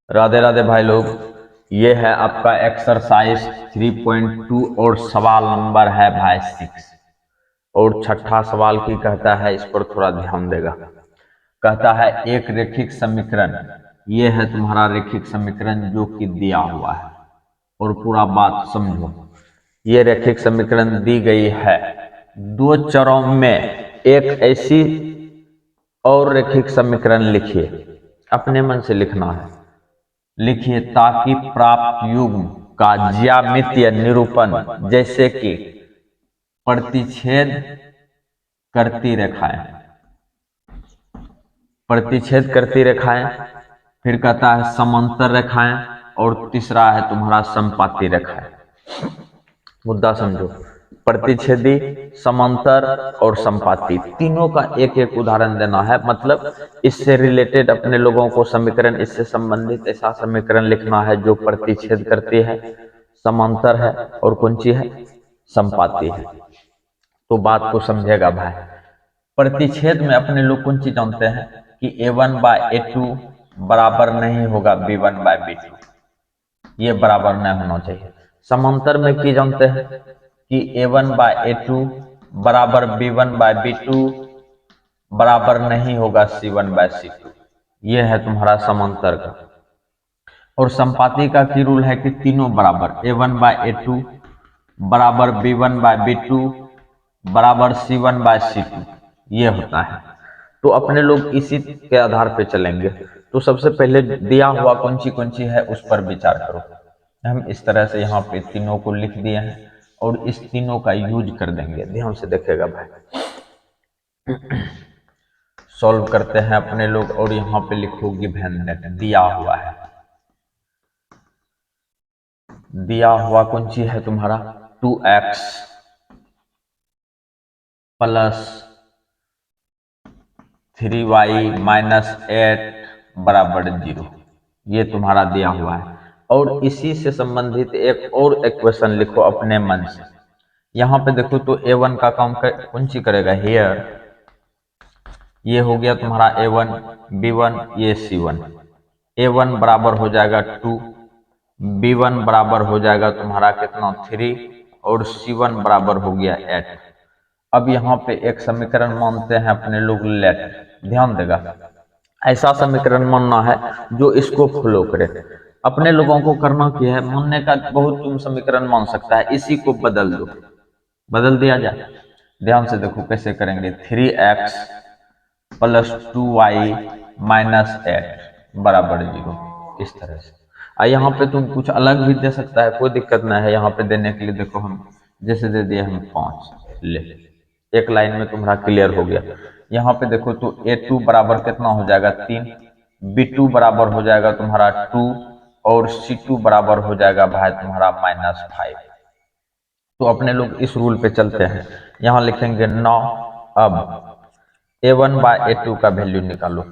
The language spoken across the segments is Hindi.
राधे राधे भाई लोग। ये है आपका एक्सरसाइज 3.2 और सवाल नंबर है भाई 6। और छठा सवाल की कहता है, इस पर थोड़ा ध्यान देगा। कहता है एक रेखिक समीकरण, ये है तुम्हारा रेखिक समीकरण जो कि दिया हुआ है। और पूरा बात समझो। ये रेखिक समीकरण दी गई है दो चरों में एक ऐसी और रेखिक समीकरण लिखिए। अपने मन से लिखना है। लिखिए ताकि प्राप्त युग्म का ज्यामितीय निरूपण जैसे कि प्रतिच्छेद करती रेखाएं, प्रतिच्छेद करती रेखाएं, फिर कहता है समांतर रेखाएं, और तीसरा है तुम्हारा समपाती रेखाएं। मुद्दा समझो। प्रतिच्छेदी, समांतर और समपाती, तीनों का एक एक उदाहरण देना है। मतलब इससे रिलेटेड अपने लोगों को समीकरण, इससे संबंधित ऐसा समीकरण लिखना है जो प्रतिच्छेद करती है, समांतर है और कौन सी है, समपाती है। तो बात को समझेगा भाई। प्रतिच्छेद में अपने लोग कौन सी जानते हैं कि a1/a2 बराबर नहीं होगा b1/b2, ये बराबर नहीं होना चाहिए। समांतर में की जानते हैं कि a1/a2 बराबर b1/b2 बराबर नहीं होगा c1/c2, ये है तुम्हारा समांतर का। और संपाती का की रूल है कि तीनों बराबर, a1/a2 बराबर b1/b2 बराबर c1/c2, ये होता है। तो अपने लोग इसी के आधार पे चलेंगे। तो सबसे पहले दिया हुआ कौन सी है उस पर विचार करो। हम इस तरह से यहाँ पे तीनों को लिख दिए हैं और इस तीनों का यूज कर देंगे। ध्यान से देखेगा भाई। सॉल्व करते हैं अपने लोग, और यहाँ पे लिखो गिवन दैट, दिया हुआ है। दिया हुआ कौन सी है तुम्हारा 2x प्लस 3y माइनस 8 बराबर 0, ये तुम्हारा दिया हुआ है। और इसी से संबंधित एक और इक्वेशन लिखो अपने मन से। यहाँ पे देखो तो a1 का काम कौन सी करेगा, हेयर, ये हो गया तुम्हारा a1, b1, ये c1। a1 बराबर हो जाएगा 2, b1 बराबर हो जाएगा तुम्हारा कितना 3, और c1 बराबर हो गया 8। अब यहाँ पे एक समीकरण मानते हैं अपने लोग लेट। ध्यान देगा, ऐसा समीकरण मानना है जो इसको फॉलो करे। अपने लोगों को करना क्या है, मानने का बहुत तुम समीकरण मान सकता है, इसी को बदल दो, बदल दिया जाए। ध्यान से देखो कैसे करेंगे। 3x प्लस 2y माइनस 8 बराबर 0, इस तरह से। यहाँ पे तुम कुछ अलग भी दे सकता है, कोई दिक्कत नहीं है। यहाँ पे देने के लिए देखो, हम जैसे दे दिए हम 5 ले, एक लाइन में तुम्हारा क्लियर हो गया। यहाँ पे देखो तो a2 बराबर कितना हो जाएगा 3, b2 बराबर हो जाएगा तुम्हारा 2, और c2 बराबर हो जाएगा भाई तुम्हारा -5। तो अपने लोग इस रूल पे चलते हैं। यहाँ लिखेंगे 9। अब a1/a2 का वैल्यू निकालो।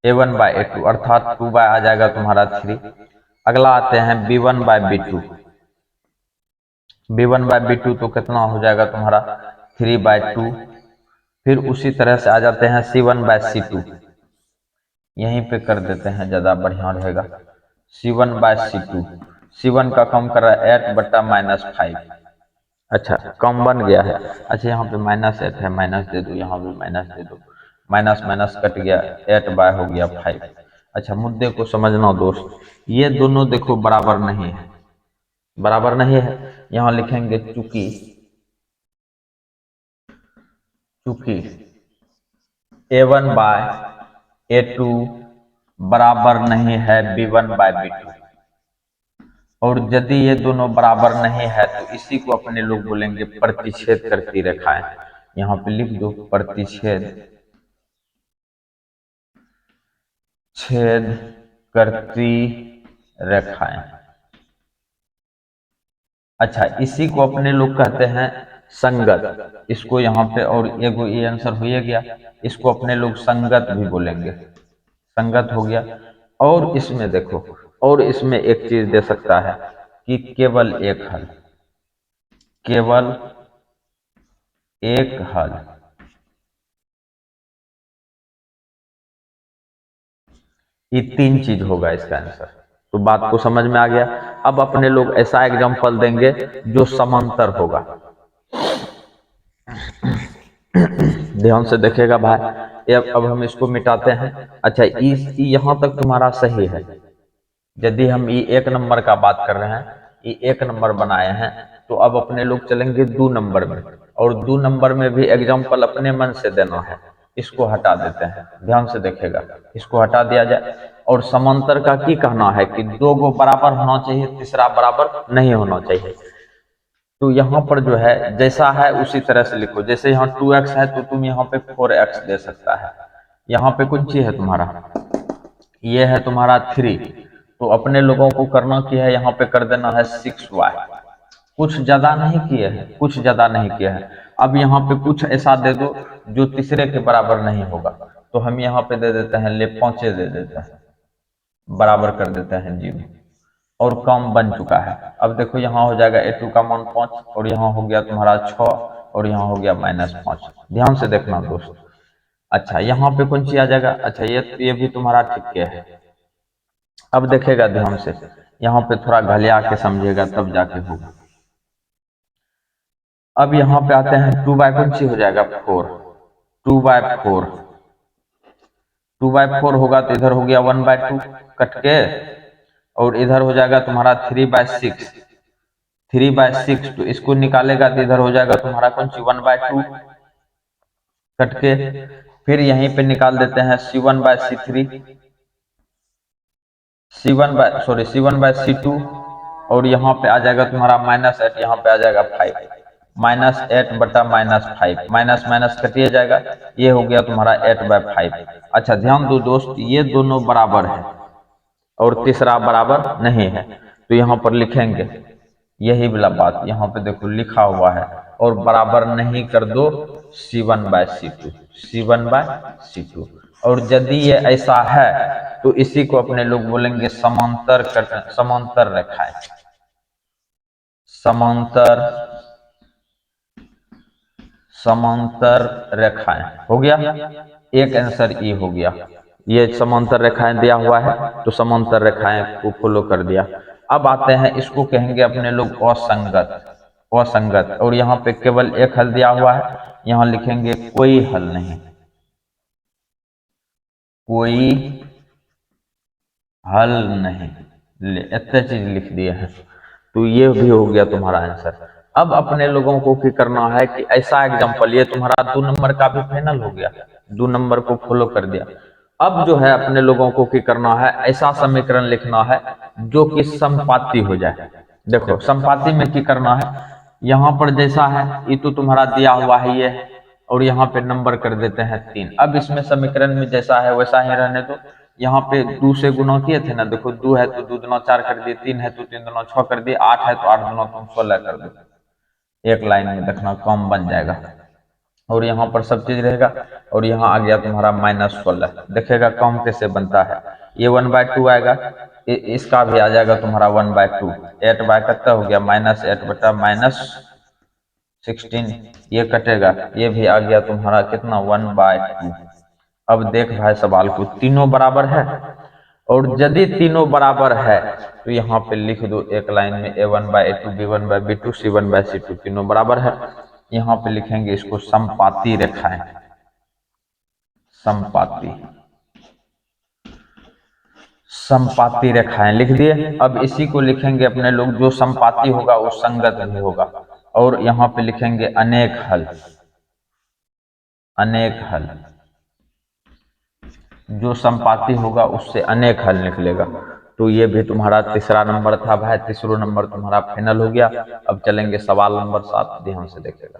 a1/a2 अर्थात 2 आ जाएगा तुम्हारा 3। अगला आते हैं b1/b2। b1/b2 तो कितना हो जाएगा तुम्हारा 3/2। फिर उसी तरह से आ जाते हैं c1/c2, यहीं पे कर देते हैं, ज्यादा बढ़िया रहेगा। c1/c2, c1 का कम कर रहा है 8/-5। अच्छा, कम बन गया है। अच्छा, यहाँ पे -8 है, माइनस दे दो, यहाँ भी माइनस दे दो, माइनस माइनस कट गया, 8 हो गया 5। अच्छा, मुद्दे को समझना दोस्त, ये दोनों देखो बराबर नहीं है, बराबर नहीं है। यहाँ लिखेंगे चूंकि, चूंकि a1/a2 बराबर नहीं है b1/b2, और यदि ये दोनों बराबर नहीं है तो इसी को अपने लोग बोलेंगे प्रतिच्छेद करती रेखाएं। यहाँ पे लिख दो प्रतिच्छेद, छेद करती रेखाएं। अच्छा, इसी को अपने लोग कहते हैं संगत। इसको यहाँ पे, और एगो ये आंसर हो गया, इसको अपने लोग संगत भी बोलेंगे, संगत हो गया। और इसमें देखो, और इसमें एक चीज दे सकता है कि केवल एक हल, केवल एक हल। ये तीन चीज होगा इसका आंसर। तो बात को समझ में आ गया। अब अपने लोग ऐसा एग्जांपल देंगे जो समांतर होगा। ध्यान से देखेगा भाई। अब हम इसको मिटाते हैं। अच्छा, इस यहाँ तक तुम्हारा सही है। यदि हम ये एक नंबर का बात कर रहे हैं, ये एक नंबर बनाए हैं, तो अब अपने लोग चलेंगे 2 नंबर में, और 2 नंबर में भी एग्जाम्पल अपने मन से देना है। इसको हटा देते हैं, ध्यान से देखेगा, इसको हटा दिया जाए। और समांतर का की कहना है कि 2 बराबर होना चाहिए, तीसरा बराबर नहीं होना चाहिए। तो यहाँ पर जो है जैसा है उसी तरह से लिखो। जैसे यहाँ 2x है तो तुम यहाँ पे 4x दे सकता है। यहाँ पे कौन सी है तुम्हारा, ये है तुम्हारा 3। तो अपने लोगों को करना क्या है, यहाँ पे कर देना है 6y। कुछ ज्यादा नहीं किए हैं, कुछ ज्यादा नहीं किया है। अब यहाँ पे कुछ ऐसा दे दो जो तीसरे के बराबर नहीं होगा। तो हम यहाँ पे दे देते हैं, ले 5 दे देते हैं, बराबर कर देते हैं 0, और कम बन चुका है। अब देखो यहाँ हो जाएगा a2 का मान 5, और यहाँ हो गया तुम्हारा 6, और यहाँ हो गया -5। ध्यान से देखना दोस्त। अच्छा, यहाँ पे कौन सी आ जाएगा, अच्छा ये भी तुम्हारा ठीक है। अब देखेगा ध्यान से, यहाँ पे थोड़ा घलिया के समझेगा तब जाके होगा। अब यहाँ पे आते हैं 2/, कौन सी हो जाएगा 4, 2/4। 2/4 होगा तो इधर हो गया 1/2 कट के, और इधर हो जाएगा तुम्हारा 3/6। 3/6 तो इसको निकालेगा तो इधर हो जाएगा तुम्हारा कौन सी 1/2 कट के। फिर यहीं पे निकाल देते हैं C1/C3, C1/C2, और यहाँ पे आ जाएगा तुम्हारा -8, यहाँ पे आ जाएगा 5, -8 बटा -5, माइनस माइनस कटिए जाएगा, ये हो गया तुम्हारा 8/5। अच्छा ध्यान दो दोस्त, ये दोनों बराबर है और तीसरा बराबर नहीं है, तो यहाँ पर लिखेंगे यही वाला बात। यहाँ पे देखो लिखा हुआ है, और बराबर नहीं कर दो C1/C2, C1/C2। और यदि ये ऐसा है तो इसी को अपने लोग बोलेंगे समांतर रेखाएं। समांतर रेखाएं हो गया, एक आंसर ई हो गया। ये समांतर रेखाएं दिया हुआ है तो समांतर रेखाएं को फॉलो कर दिया। अब आते हैं, इसको कहेंगे अपने लोग असंगत। असंगत, और यहाँ पे केवल एक हल दिया हुआ है, यहाँ लिखेंगे कोई हल नहीं, कोई हल नहीं। ले इतने चीज लिख दिए हैं, तो ये भी हो गया तुम्हारा आंसर। अब अपने लोगों को क्या करना है कि ऐसा एग्जांपल, ये तुम्हारा 2 नंबर का भी फाइनल हो गया, 2 नंबर को फॉलो कर दिया। अब जो है अपने लोगों को क्या करना है, ऐसा समीकरण लिखना है जो कि समपाती हो जाए। देखो समपाती में क्या करना है, यहाँ पर जैसा है ये तो तुम्हारा दिया हुआ है ये, और यहाँ पे नंबर कर देते हैं 3। अब इसमें समीकरण में जैसा है वैसा ही रहने दो। यहाँ पे 2 से गुना किए थे ना, देखो 2 है तो 2 दूना 4 कर दिए, 3 है तो 3 दूना 6 कर दिए, 8 है तो 8 दूना तुम 16 कर दो। एक लाइन में देखना कम बन जाएगा, और यहाँ पर सब चीज रहेगा, और यहाँ आ गया तुम्हारा -16। देखेगा कम कैसे बनता है, ये 1/2 आएगा, इसका भी आ जाएगा तुम्हारा 1/2। 8 कितना हो गया, -8 बटा -16, ये कटेगा, ये भी आ गया तुम्हारा कितना 1/2। अब देख भाई सवाल को, तीनों बराबर है, और यदि तीनों बराबर है तो यहाँ पे लिख दो एक लाइन में A1/A2, B1/B2, C1/C2, तीनों बराबर है। यहाँ पे लिखेंगे इसको समपाती रेखाएं, समपाती रेखाएं लिख दिए। अब इसी को लिखेंगे अपने लोग, जो समपाती होगा वो संगत भी होगा, और यहाँ पे लिखेंगे अनेक हल। अनेक हल, जो समपाती होगा उससे अनेक हल निकलेगा। तो ये भी तुम्हारा तीसरा नंबर था भाई, तीसरा नंबर तुम्हारा फाइनल हो गया। अब चलेंगे सवाल नंबर 7, ध्यान से देखेगा।